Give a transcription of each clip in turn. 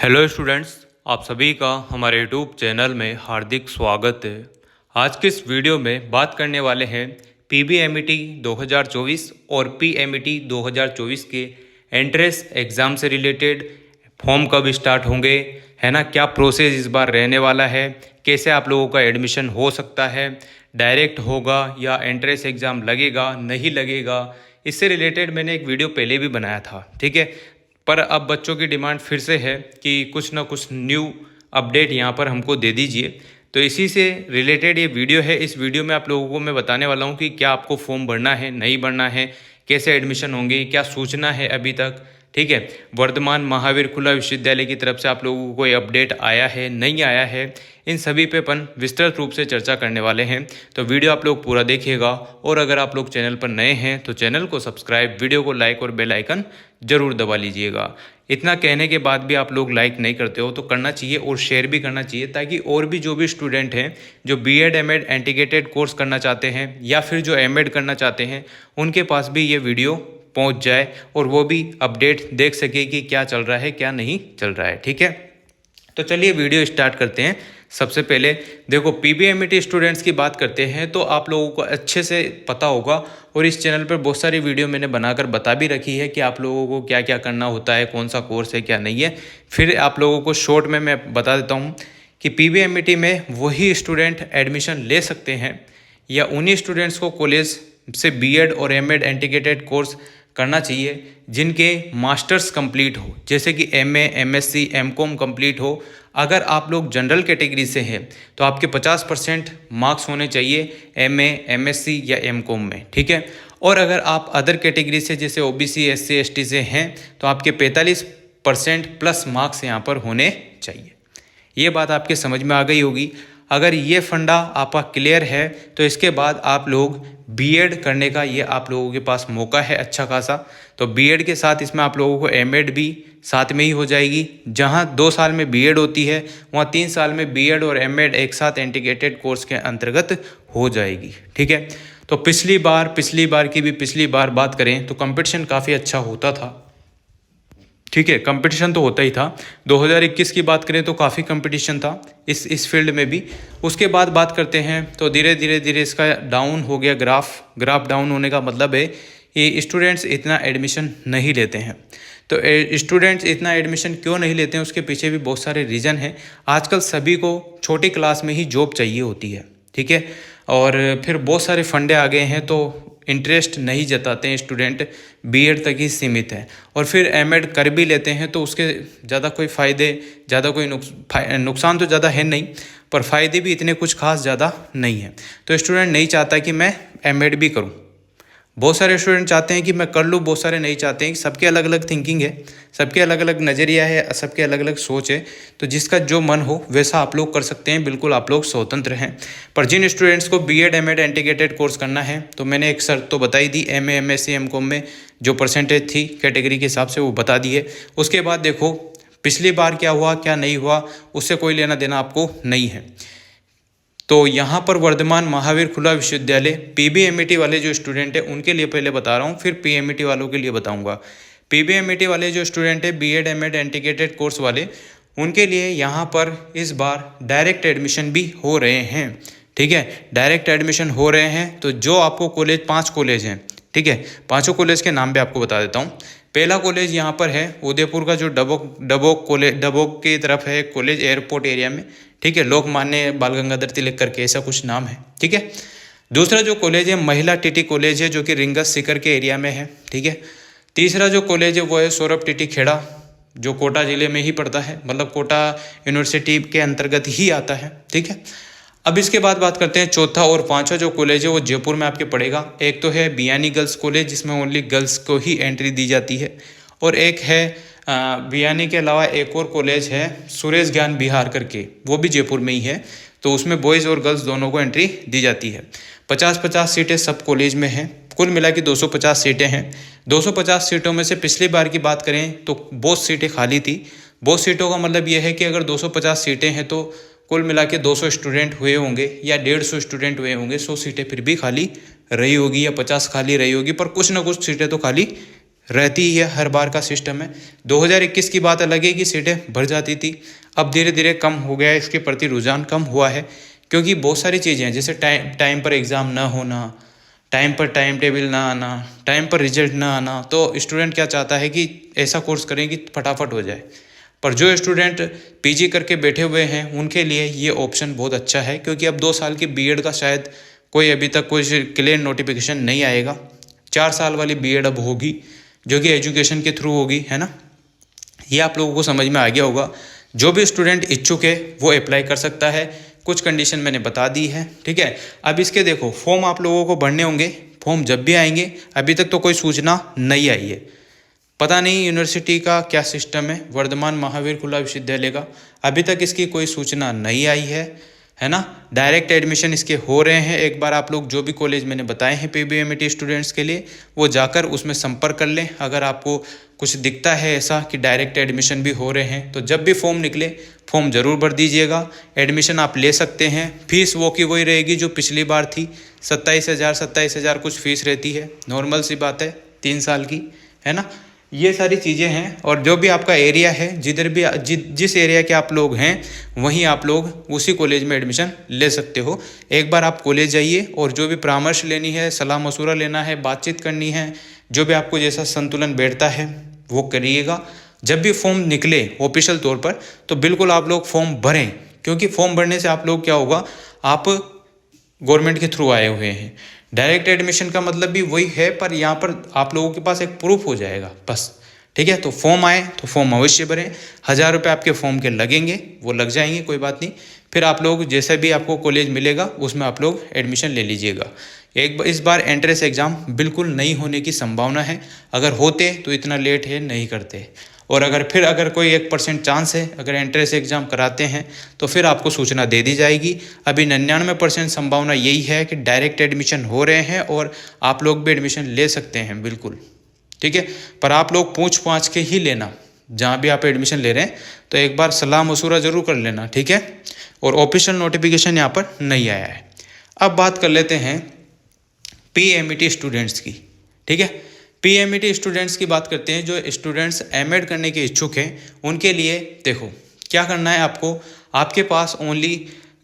Hello students, आप सभी का हमारे यूट्यूब चैनल में हार्दिक स्वागत है। आज के इस वीडियो में बात करने वाले हैं पीबीएमईटी 2024 और पीएमईटी 2024 के एंट्रेंस एग्ज़ाम से रिलेटेड। फॉर्म कब स्टार्ट होंगे, है ना, क्या प्रोसेस इस बार रहने वाला है, कैसे आप लोगों का एडमिशन हो सकता है, डायरेक्ट होगा या एंट्रेंस एग्ज़ाम लगेगा नहीं लगेगा, इससे रिलेटेड मैंने एक वीडियो पहले भी बनाया था। ठीक है, पर अब बच्चों की डिमांड फिर से है कि कुछ ना कुछ न्यू अपडेट यहाँ पर हमको दे दीजिए। तो इसी से रिलेटेड ये वीडियो है। इस वीडियो में आप लोगों को मैं बताने वाला हूँ कि क्या आपको फॉर्म भरना है, नहीं भरना है, कैसे एडमिशन होंगे, क्या सूचना है अभी तक। ठीक है, वर्धमान महावीर खुला विश्वविद्यालय की तरफ से आप लोगों को कोई अपडेट आया है, नहीं आया है, इन सभी पे अपन विस्तृत रूप से चर्चा करने वाले हैं। तो वीडियो आप लोग पूरा देखिएगा और अगर आप लोग चैनल पर नए हैं तो चैनल को सब्सक्राइब, वीडियो को लाइक और बेल आइकन ज़रूर दबा लीजिएगा। इतना कहने के बाद भी आप लोग लाइक नहीं करते हो तो करना चाहिए और शेयर भी करना चाहिए, ताकि और भी जो भी स्टूडेंट हैं जो बीएड एमएड इंटीग्रेटेड कोर्स करना चाहते हैं या फिर जो एमएड करना चाहते हैं उनके पास भी ये वीडियो पहुंच जाए और वो भी अपडेट देख सके कि क्या चल रहा है क्या नहीं चल रहा है। ठीक है, तो चलिए वीडियो स्टार्ट करते हैं। सबसे पहले देखो, पीबीएमईटी स्टूडेंट्स की बात करते हैं तो आप लोगों को अच्छे से पता होगा और इस चैनल पर बहुत सारी वीडियो मैंने बनाकर बता भी रखी है कि आप लोगों को क्या क्या करना होता है, कौन सा कोर्स है क्या नहीं है। फिर आप लोगों को शॉर्ट में मैं बता देता हूँ कि पीबीएमईटी में वही स्टूडेंट एडमिशन ले सकते हैं या उन्हीं स्टूडेंट्स को कॉलेज से बीएड और एमएड इंटीग्रेटेड कोर्स करना चाहिए जिनके मास्टर्स कंप्लीट हो, जैसे कि एमए, एमएससी, एमकॉम कंप्लीट हो। अगर आप लोग जनरल कैटेगरी से हैं तो आपके 50% मार्क्स होने चाहिए एमए, एमएससी या एमकॉम में। ठीक है, और अगर आप अदर कैटेगरी से जैसे ओबीसी, एससी, एसटी से हैं तो आपके 45% प्लस मार्क्स यहाँ पर होने चाहिए। ये बात आपके समझ में आ गई होगी। अगर ये फंडा आपका क्लियर है तो इसके बाद आप लोग बीएड करने का ये आप लोगों के पास मौका है अच्छा खासा। तो बीएड के साथ इसमें आप लोगों को एमएड भी साथ में ही हो जाएगी। जहां 2 साल में बीएड होती है वहां 3 साल में बीएड और एमएड एक साथ इंटीग्रेटेड कोर्स के अंतर्गत हो जाएगी। ठीक है, तो पिछली बार बात करें तो कंपटीशन काफ़ी अच्छा होता था। ठीक है, कंपटीशन तो होता ही था। 2021 की बात करें तो काफ़ी कंपटीशन था इस फील्ड में भी। उसके बाद बात करते हैं तो धीरे धीरे इसका डाउन हो गया। ग्राफ डाउन होने का मतलब है कि स्टूडेंट्स इतना एडमिशन नहीं लेते हैं। तो स्टूडेंट्स इतना एडमिशन क्यों नहीं लेते हैं उसके पीछे भी बहुत सारे रीज़न हैं। आजकल सभी को छोटी क्लास में ही जॉब चाहिए होती है। ठीक है, और फिर बहुत सारे फंडे आ गए हैं तो इंटरेस्ट नहीं जताते हैं स्टूडेंट, बीएड तक ही सीमित है। और फिर एमएड कर भी लेते हैं तो उसके ज़्यादा कोई फ़ायदे, ज़्यादा कोई नुकसान तो ज़्यादा है नहीं, पर फ़ायदे भी इतने कुछ खास ज़्यादा नहीं है। तो स्टूडेंट नहीं चाहता कि मैं एमएड भी करूं। बहुत सारे स्टूडेंट चाहते हैं कि मैं कर लूँ, बहुत सारे नहीं चाहते हैं। सबके अलग अलग थिंकिंग है, सबके अलग अलग नज़रिया है, सबके अलग अलग सोच है। तो जिसका जो मन हो वैसा आप लोग कर सकते हैं, बिल्कुल आप लोग स्वतंत्र हैं। पर जिन स्टूडेंट्स को बीएड एमएड इंटीग्रेटेड कोर्स करना है तो मैंने एक शर्त तो बताई दी, एमए, एमएससी, एमकॉम में जो परसेंटेज थी कैटेगरी के हिसाब से वो बता दी है। उसके बाद देखो पिछली बार क्या हुआ क्या नहीं हुआ उससे कोई लेना देना आपको नहीं है। तो यहाँ पर वर्धमान महावीर खुला विश्वविद्यालय पीबीएमईटी वाले जो स्टूडेंट हैं उनके लिए पहले बता रहा हूँ, फिर पीएमईटी वालों के लिए बताऊँगा। पीबीएमईटी वाले जो स्टूडेंट है बीएड एमएड इंटीग्रेटेड कोर्स वाले, उनके लिए यहाँ पर इस बार डायरेक्ट एडमिशन भी हो रहे हैं। ठीक है, डायरेक्ट एडमिशन हो रहे हैं। तो जो आपको कॉलेज, 5 कॉलेज हैं, ठीक है, 5 कॉलेज के नाम भी आपको बता देता हूँ। पहला कॉलेज यहाँ पर है उदयपुर का जो डबोक कॉलेज, डबोक की तरफ है कॉलेज, एयरपोर्ट एरिया में। ठीक है, लोकमान्य बाल गंगाधर तिलक करके ऐसा कुछ नाम है। ठीक है, दूसरा जो कॉलेज है महिला टीटी कॉलेज है जो कि रिंगस सीकर के एरिया में है। ठीक है, तीसरा जो कॉलेज है वो है सौरभ टीटी खेड़ा जो कोटा ज़िले में ही पड़ता है, मतलब कोटा यूनिवर्सिटी के अंतर्गत ही आता है। ठीक है, अब इसके बाद बात करते हैं चौथा और 5वां जो कॉलेज है वो जयपुर में आपके पड़ेगा। एक तो है बियानी गर्ल्स कॉलेज जिसमें ओनली गर्ल्स को ही एंट्री दी जाती है, और एक है बियानी के अलावा एक और कॉलेज है सुरेश ज्ञान बिहार करके, वो भी जयपुर में ही है। तो उसमें बॉयज़ और गर्ल्स दोनों को एंट्री दी जाती है। 50-50 सीटें सब कॉलेज में हैं, कुल मिला के 250 सीटें हैं। 250 सीटों में से पिछली बार की बात करें तो बहुत सीटें खाली थी। बहुत सीटों का मतलब यह है कि अगर 250 सीटें हैं तो कुल मिला के 200 स्टूडेंट हुए होंगे या 150 स्टूडेंट हुए होंगे। 100 सीटें फिर भी खाली रही होगी या 50 खाली रही होगी, पर कुछ ना कुछ सीटें तो खाली रहती ही है, हर बार का सिस्टम है। 2021 की बात अलग है कि सीटें भर जाती थी, अब धीरे धीरे कम हो गया है, इसके प्रति रुझान कम हुआ है, क्योंकि बहुत सारी चीज़ें हैं, जैसे टाइम पर एग्ज़ाम ना होना, टाइम पर टाइम टेबल ना आना, टाइम पर रिजल्ट ना आना। तो स्टूडेंट क्या चाहता है कि ऐसा कोर्स करें कि फटाफट हो जाए। पर जो स्टूडेंट पीजी करके बैठे हुए हैं उनके लिए ये ऑप्शन बहुत अच्छा है, क्योंकि अब 2 साल की बीएड का शायद कोई अभी तक कोई क्लियर नोटिफिकेशन नहीं आएगा। 4 साल वाली बीएड अब होगी, जो कि एजुकेशन के थ्रू होगी, है ना। ये आप लोगों को समझ में आ गया होगा। जो भी स्टूडेंट इच्छुक है वो अप्लाई कर सकता है, कुछ कंडीशन मैंने बता दी है, ठीक है। अब इसके देखो फॉर्म आप लोगों को भरने होंगे, फॉर्म जब भी आएंगे, अभी तक तो कोई सूचना नहीं आई है, पता नहीं यूनिवर्सिटी का क्या सिस्टम है, वर्धमान महावीर खुला विश्वविद्यालय का अभी तक इसकी कोई सूचना नहीं आई है ना। डायरेक्ट एडमिशन इसके हो रहे हैं। एक बार आप लोग जो भी कॉलेज मैंने बताए हैं पीबीएमईटी स्टूडेंट्स के लिए, वो जाकर उसमें संपर्क कर लें। अगर आपको कुछ दिखता है ऐसा कि डायरेक्ट एडमिशन भी हो रहे हैं, तो जब भी फॉर्म निकले फॉर्म ज़रूर भर दीजिएगा। एडमिशन आप ले सकते हैं। फीस वो की वही रहेगी जो पिछली बार थी, 27,000 कुछ फीस रहती है, नॉर्मल सी बात है, 3 साल की, है ना। ये सारी चीज़ें हैं। और जो भी आपका एरिया है, जिधर भी जिस एरिया के आप लोग हैं वहीं आप लोग उसी कॉलेज में एडमिशन ले सकते हो। एक बार आप कॉलेज जाइए और जो भी परामर्श लेनी है, सलाह मशवरा लेना है, बातचीत करनी है, जो भी आपको जैसा संतुलन बैठता है वो करिएगा। जब भी फॉर्म निकले ऑफिशियल तौर पर तो बिल्कुल आप लोग फॉर्म भरें, क्योंकि फॉर्म भरने से आप लोग क्या होगा, आप गवर्नमेंट के थ्रू आए हुए हैं। डायरेक्ट एडमिशन का मतलब भी वही है, पर यहाँ पर आप लोगों के पास एक प्रूफ हो जाएगा बस, ठीक है। तो फॉर्म आए तो फॉर्म अवश्य भरें। 1000 रुपये आपके फॉर्म के लगेंगे, वो लग जाएंगे, कोई बात नहीं। फिर आप लोग जैसे भी आपको कॉलेज मिलेगा उसमें आप लोग एडमिशन ले लीजिएगा। इस बार एंट्रेंस एग्ज़ाम बिल्कुल नहीं होने की संभावना है। अगर होते तो इतना लेट है नहीं करते। और अगर कोई 1% चांस है, अगर एंट्रेंस एग्ज़ाम कराते हैं तो फिर आपको सूचना दे दी जाएगी। अभी 99% संभावना यही है कि डायरेक्ट एडमिशन हो रहे हैं और आप लोग भी एडमिशन ले सकते हैं, बिल्कुल, ठीक है। पर आप लोग पूछ पाछ के ही लेना, जहाँ भी आप एडमिशन ले रहे हैं तो एक बार सलाह मशवरा ज़रूर कर लेना, ठीक है। और ऑफिशियल नोटिफिकेशन यहाँ पर नहीं आया है। अब बात कर लेते हैं पीएमईटी स्टूडेंट्स की, ठीक है। पीएमईटी स्टूडेंट्स की बात करते हैं। जो स्टूडेंट्स एमएड करने के इच्छुक हैं उनके लिए देखो क्या करना है आपको। आपके पास ओनली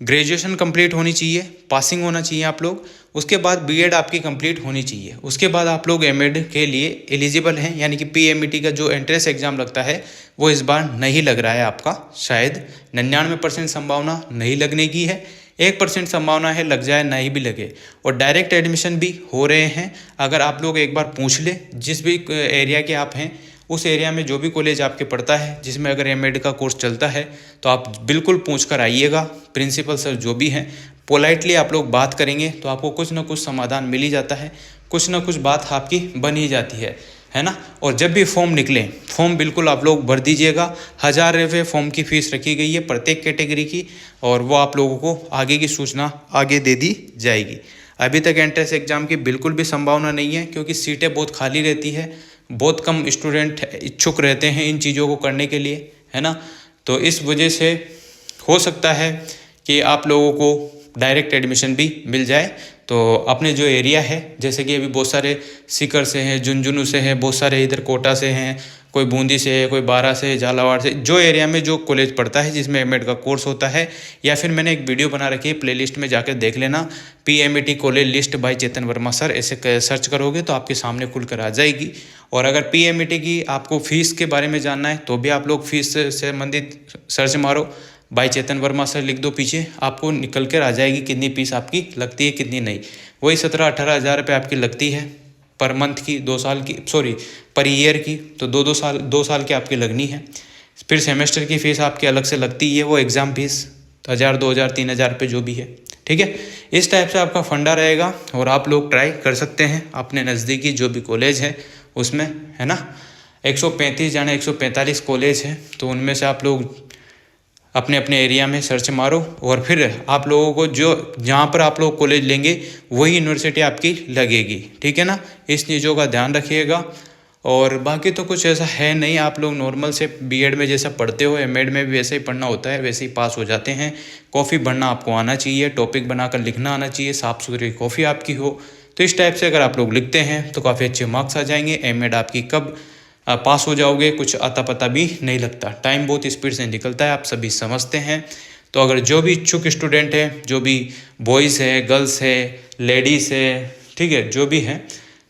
ग्रेजुएशन कंप्लीट होनी चाहिए, पासिंग होना चाहिए आप लोग। उसके बाद बीएड आपकी कंप्लीट होनी चाहिए। उसके बाद आप लोग एमएड के लिए एलिजिबल हैं, यानी कि पीएमईटी का जो एंट्रेंस एग्ज़ाम लगता है वो इस बार नहीं लग रहा है आपका। शायद 99% संभावना नहीं लगने की है, 1% संभावना है लग जाए, नहीं भी लगे। और डायरेक्ट एडमिशन भी हो रहे हैं। अगर आप लोग एक बार पूछ ले, जिस भी एरिया के आप हैं उस एरिया में जो भी कॉलेज आपके पड़ता है जिसमें अगर एमएड का कोर्स चलता है तो आप बिल्कुल पूछ कर आइएगा। प्रिंसिपल सर जो भी हैं पोलाइटली आप लोग बात करेंगे तो आपको कुछ ना कुछ समाधान मिल ही जाता है, कुछ ना कुछ बात आपकी बन ही जाती है ना। और जब भी फॉर्म निकले फॉर्म बिल्कुल आप लोग भर दीजिएगा। 1000 रुपये फॉर्म की फ़ीस रखी गई है प्रत्येक कैटेगरी की, और वो आप लोगों को आगे की सूचना आगे दे दी जाएगी। अभी तक एंट्रेंस एग्ज़ाम की बिल्कुल भी संभावना नहीं है, क्योंकि सीटें बहुत खाली रहती है, बहुत कम स्टूडेंट इच्छुक रहते हैं इन चीज़ों को करने के लिए, है ना। तो इस वजह से हो सकता है कि आप लोगों को डायरेक्ट एडमिशन भी मिल जाए। तो अपने जो एरिया है, जैसे कि अभी बहुत सारे सीकर से हैं, झुंझुनू से हैं, बहुत सारे इधर कोटा से हैं, कोई बूंदी से है, कोई बारा से, झालावाड़ से, जो एरिया में जो कॉलेज पड़ता है जिसमें एमएड का कोर्स होता है, या फिर मैंने एक वीडियो बना रखी है, प्लेलिस्ट में जाकर देख लेना, PMET college list by Chetan Verma sir, ऐसे सर्च करोगे तो आपके सामने खुलकर आ जाएगी। और अगर पीएमईटी की आपको फ़ीस के बारे में जानना है तो भी आप लोग फीस से संबंधित सर्च मारो, बाय चेतन वर्मा सर लिख दो पीछे, आपको निकल कर आ जाएगी कितनी फीस आपकी लगती है कितनी नहीं। वही 17-18 हज़ार रुपये आपकी लगती है पर मंथ की, 2 साल की, सॉरी पर ईयर की, तो 2 साल की आपकी लगनी है। फिर सेमेस्टर की फ़ीस आपकी अलग से लगती है, वो एग्ज़ाम फीस 1000, 2000, 3000 रुपये जो भी है, ठीक है। इस टाइप से आपका फंडा रहेगा और आप लोग ट्राई कर सकते हैं अपने नज़दीकी जो भी कॉलेज है उसमें, है ना। 135 जाने 145 कॉलेज हैं, तो उनमें से आप लोग अपने अपने एरिया में सर्च मारो, और फिर आप लोगों को जो जहाँ पर आप लोग कॉलेज लेंगे वही यूनिवर्सिटी आपकी लगेगी, ठीक है ना। इस चीज़ों का ध्यान रखिएगा। और बाकी तो कुछ ऐसा है नहीं, आप लोग नॉर्मल से बीएड में जैसा पढ़ते हो एमएड में भी वैसे ही पढ़ना होता है, वैसे ही पास हो जाते हैं। कॉफ़ी बनना आपको आना चाहिए, टॉपिक बनाकर लिखना आना चाहिए, साफ़ सुथरी कॉफ़ी आपकी हो, तो इस टाइप से अगर आप लोग लिखते हैं तो काफ़ी अच्छे मार्क्स आ जाएंगे। एमएड आपकी कब पास हो जाओगे कुछ अता पता भी नहीं लगता, टाइम बहुत स्पीड से निकलता है, आप सभी समझते हैं। तो अगर जो भी इच्छुक स्टूडेंट है, जो भी बॉयज़ है, गर्ल्स है, लेडीज़ है, ठीक है, जो भी है,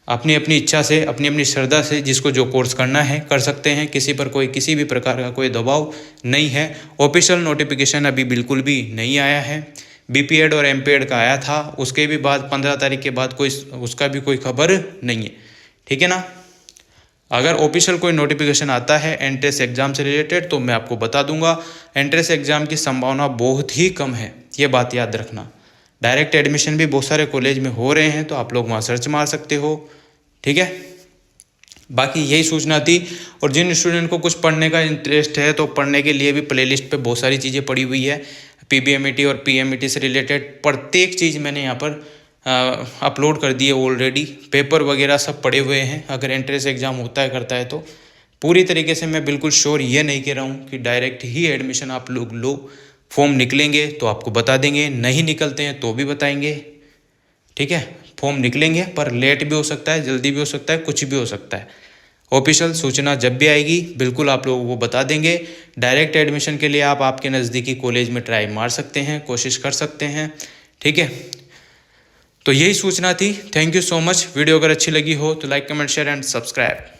अपनी अपनी इच्छा से, अपनी अपनी श्रद्धा से जिसको जो कोर्स करना है कर सकते हैं। किसी पर कोई किसी भी प्रकार का कोई दबाव नहीं है। ऑफिशियल नोटिफिकेशन अभी बिल्कुल भी नहीं आया है। बीपीएड और एमपीएड का आया था, उसके भी बाद 15 तारीख के बाद कोई उसका भी कोई खबर नहीं है, ठीक है ना। अगर ऑफिशियल कोई नोटिफिकेशन आता है एंट्रेंस एग्ज़ाम से रिलेटेड तो मैं आपको बता दूंगा। एंट्रेंस एग्ज़ाम की संभावना बहुत ही कम है, ये बात याद रखना। डायरेक्ट एडमिशन भी बहुत सारे कॉलेज में हो रहे हैं, तो आप लोग वहाँ सर्च मार सकते हो, ठीक है। बाकी यही सूचना थी। और जिन स्टूडेंट को कुछ पढ़ने का इंटरेस्ट है तो पढ़ने के लिए भी प्लेलिस्ट पे बहुत सारी चीज़ें पड़ी हुई है। पीबीएमईटी और पीएमईटी से रिलेटेड प्रत्येक चीज़ मैंने यहाँ पर अपलोड कर दिए ऑलरेडी। पेपर वगैरह सब पड़े हुए हैं। अगर एंट्रेंस एग्ज़ाम होता है करता है तो पूरी तरीके से मैं बिल्कुल श्योर ये नहीं कह रहा हूँ कि डायरेक्ट ही एडमिशन आप लोग लो। फॉर्म निकलेंगे तो आपको बता देंगे, नहीं निकलते हैं तो भी बताएंगे, ठीक है। फॉर्म निकलेंगे पर लेट भी हो सकता है, जल्दी भी हो सकता है, कुछ भी हो सकता है। ऑफिशियल सूचना जब भी आएगी बिल्कुल आप लोगों को बता देंगे। डायरेक्ट एडमिशन के लिए आप आपके नज़दीकी कॉलेज में ट्राई मार सकते हैं, कोशिश कर सकते हैं, ठीक है। तो यही सूचना थी। Thank you so much. Video अगर अच्छी लगी हो तो like, comment, share and subscribe.